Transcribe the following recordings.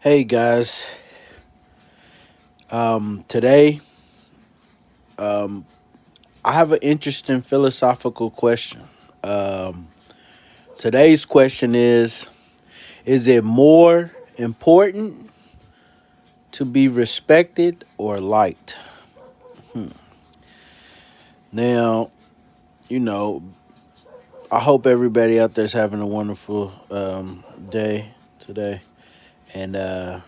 Hey guys, today I have an interesting philosophical question. Um, Today's question is it more important to be respected or liked? Now, you know, I hope everybody out there's having a wonderful day today. And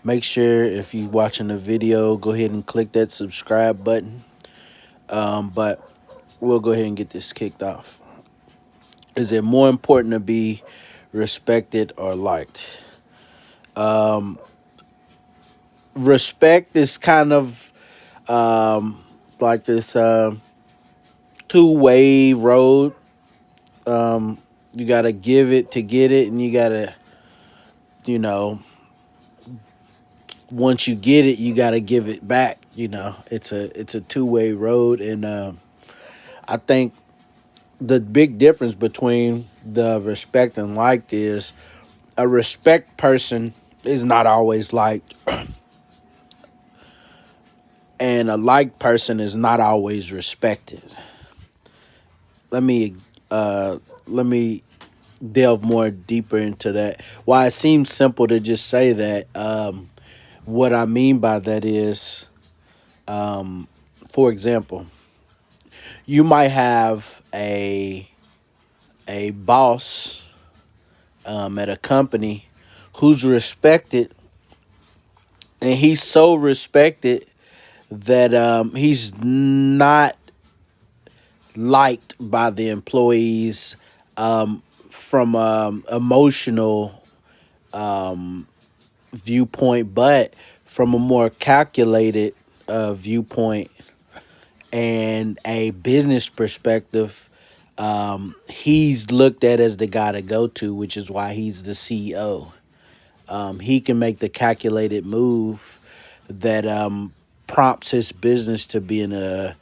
make sure if you're watching the video, go ahead and click that subscribe button. But we'll go ahead and get this kicked off. Is it more important to be respected or liked? Respect is kind of like this two-way road. You gotta give it to get it, and you gotta, you know, once you get it, you gotta give it back. It's a two-way road, and I think the big difference between the respect and liked is a respect person is not always liked, and a liked person is not always respected. Let me let me delve more deeper into that. Why it seems simple to just say that. What I mean by that is, for example, you might have a boss at a company who's respected, and he's so respected that he's not liked by the employees from emotional viewpoint, but from a more calculated viewpoint and a business perspective. He's looked at as the guy to go to, which is why he's the CEO. He can make the calculated move that prompts his business to be in a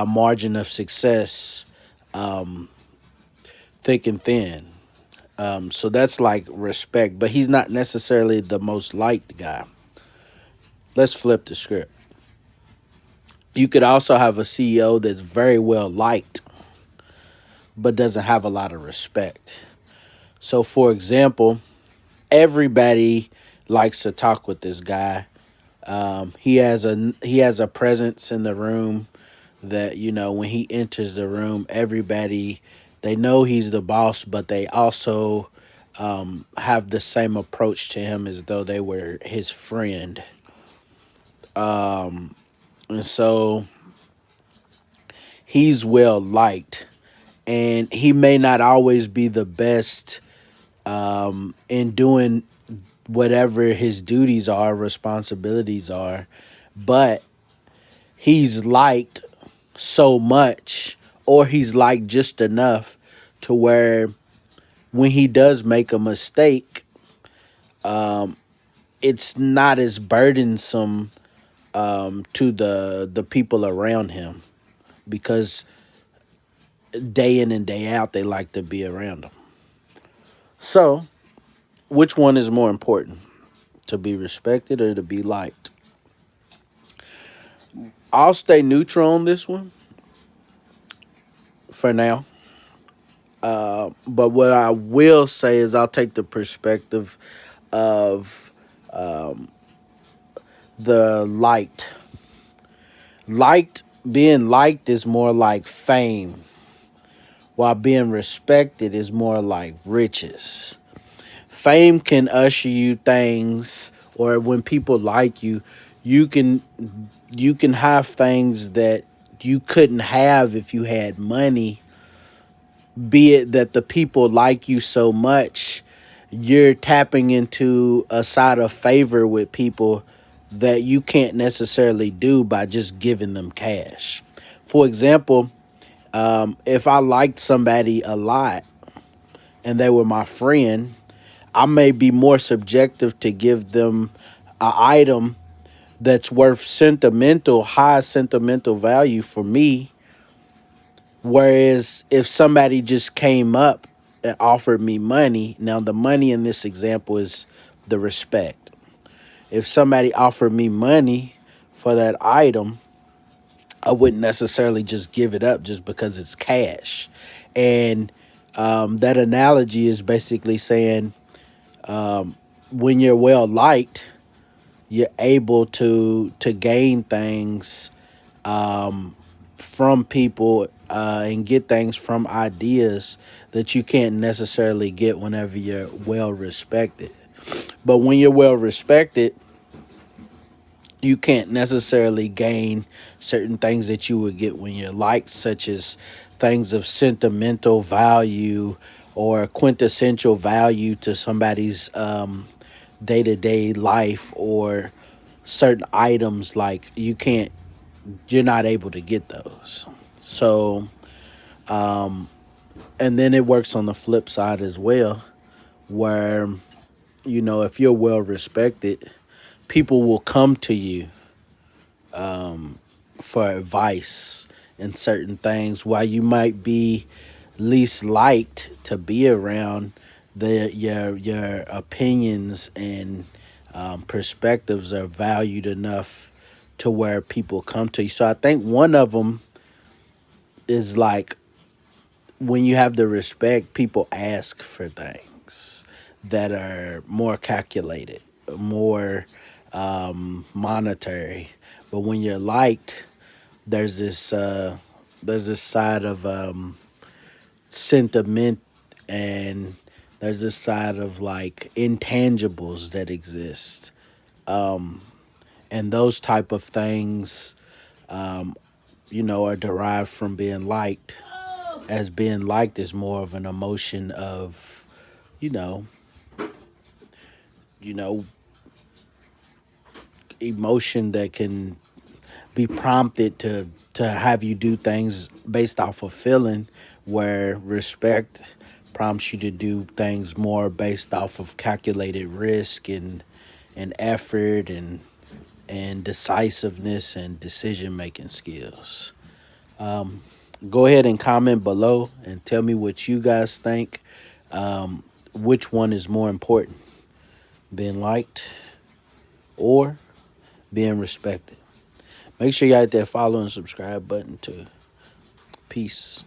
margin of success, thick and thin. So that's like respect, but he's not necessarily the most liked guy. Let's flip the script. You could also have a CEO that's very well liked, but doesn't have a lot of respect. So, for example, everybody likes to talk with this guy. He has a presence in the room that when he enters the room, everybody they know he's the boss, but they also have the same approach to him as though they were his friend. And so he's well liked, and he may not always be the best in doing whatever his duties are, responsibilities are, but he's liked so much, or he's liked just enough to where when he does make a mistake, it's not as burdensome to the people around him, because day in and day out they like to be around him. So, which one is more important, to be respected or to be liked? I'll stay neutral on this one for now. But what I will say is I'll take the perspective of the liked. Being liked is more like fame, while being respected is more like riches. Fame can usher you things, or when people like you, you can you can have things that you couldn't have if you had money, be it that the people like you so much, you're tapping into a side of favor with people that you can't necessarily do by just giving them cash. For example, if I liked somebody a lot and they were my friend, I may be more subjective to give them an item that's worth high sentimental value for me. Whereas if somebody just came up and offered me money, now the money in this example is the respect. if somebody offered me money for that item, I wouldn't necessarily just give it up just because it's cash. And that analogy is basically saying when you're well liked, you're able to gain things from people and get things from ideas that you can't necessarily get whenever you're well respected. But when you're well respected, you can't necessarily gain certain things that you would get when you're liked, such as things of sentimental value or quintessential value to somebody's day to day life, or certain items. Like you're not able to get those. So, and then it works on the flip side as well, where, if you're well respected, people will come to you for advice in certain things. While you might be least liked to be around, your opinions and perspectives are valued enough to where people come to you. So I think one of them is like, when you have the respect, people ask for things that are more calculated, more monetary. But when you're liked, there's this side of sentiment, and there's this side of like intangibles that exist, and those type of things, are derived from being liked. As being liked is more of an emotion of, you know, you know, emotion that can be prompted to have you do things based off of feeling, where respect prompts you to do things more based off of calculated risk and effort and decisiveness and decision making skills. Go ahead and comment below and tell me what you guys think. Which one is more important, being liked or being respected? Make sure you hit that follow and subscribe button too. Peace.